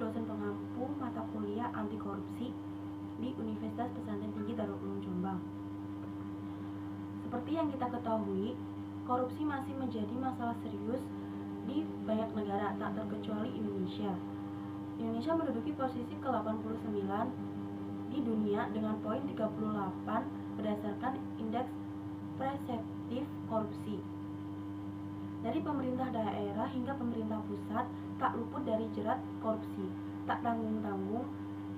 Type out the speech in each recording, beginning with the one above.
dosen pengampu mata kuliah anti korupsi di Universitas Pesantren Tinggi Darul Ulum Jombang. Seperti yang kita ketahui, korupsi masih menjadi masalah serius di banyak negara, tak terkecuali Indonesia. Indonesia menduduki posisi ke-89 di dunia dengan poin 38 berdasarkan indeks perseptif korupsi. Dari pemerintah daerah hingga pemerintah pusat tak luput dari jerat korupsi. Tak tanggung-tanggung,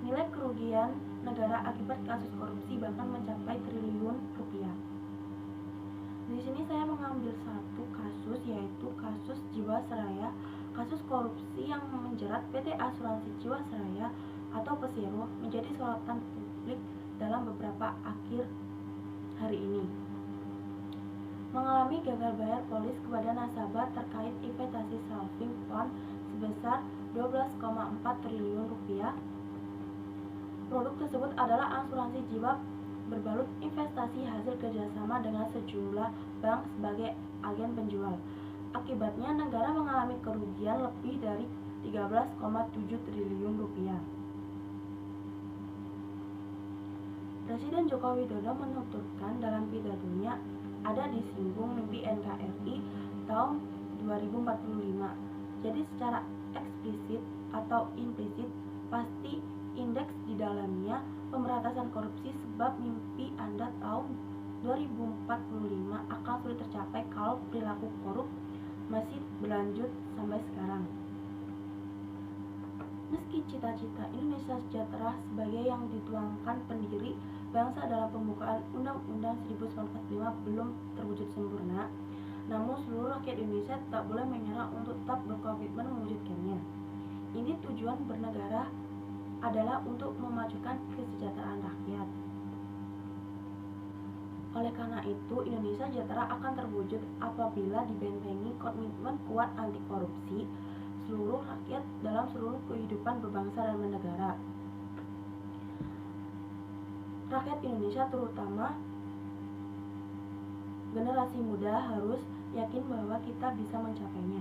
nilai kerugian negara akibat kasus korupsi bahkan mencapai triliun rupiah. Di sini saya mengambil satu kasus, yaitu kasus Jiwasraya, kasus korupsi yang menjerat PT Asuransi Jiwasraya atau Persero menjadi sorotan publik dalam beberapa akhir hari ini. Mengalami gagal bayar polis kepada nasabah terkait investasi saving fund sebesar 12,4 triliun rupiah. Produk tersebut adalah asuransi jiwa berbalut investasi hasil kerjasama dengan sejumlah bank sebagai agen penjual. Akibatnya negara mengalami kerugian lebih dari 13,7 triliun rupiah. Presiden Joko Widodo menuturkan dalam pidatonya ada disinggung mimpi NKRI tahun 2045. Jadi secara eksplisit atau implisit pasti indeks di dalamnya pemberantasan korupsi, sebab mimpi Anda tahun 2045 akan sulit tercapai kalau perilaku korup masih berlanjut sampai sekarang. Meski cita-cita Indonesia sejahtera sebagai yang dituangkan pendiri bangsa dalam pembukaan Undang-Undang 1945 belum terwujud sempurna, namun seluruh rakyat Indonesia tak boleh menyerah untuk tetap berkomitmen mewujudkannya. Ini tujuan bernegara adalah untuk memajukan kesejahteraan rakyat. Oleh karena itu, Indonesia sejahtera akan terwujud apabila dibentengi komitmen kuat anti korupsi seluruh rakyat dalam seluruh kehidupan berbangsa dan bernegara. Rakyat Indonesia, terutama generasi muda, harus yakin bahwa kita bisa mencapainya.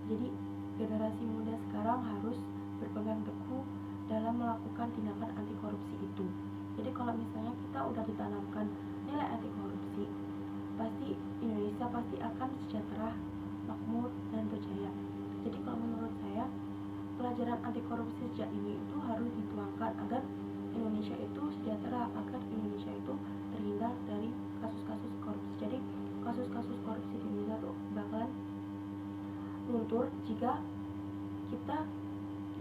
Jadi generasi muda sekarang harus berpegang teguh dalam melakukan tindakan anti korupsi itu. Jadi kalau misalnya kita udah ditanamkan nilai anti korupsi, pasti Indonesia pasti akan sejahtera, makmur, dan berjaya. Jadi kalau menurut saya, pelajaran anti korupsi sejak ini itu harus dituangkan agar Indonesia itu sejahtera, agar Indonesia itu terhindar dari kasus-kasus korupsi. Jadi kasus-kasus korupsi di Indonesia tuh bakalan luntur jika kita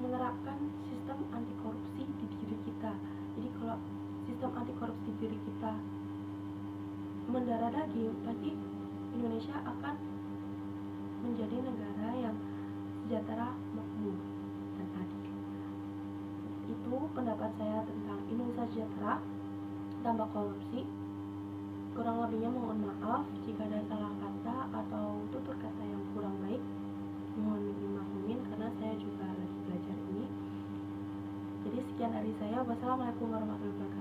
menerapkan sistem anti korupsi di diri kita. Jadi kalau sistem anti korupsi di diri kita mendarah daging, pasti Indonesia akan menjadi negara yang sejahtera, makmur, dan adil. Itu pendapat saya tentang Indonesia sejahtera tanpa korupsi. Kurang lebihnya mohon maaf jika ada salah kata atau tutur kata yang kurang baik. Mohon dimaklumin karena saya juga lagi belajar ini. Jadi sekian dari saya. Wassalamualaikum warahmatullahi wabarakatuh.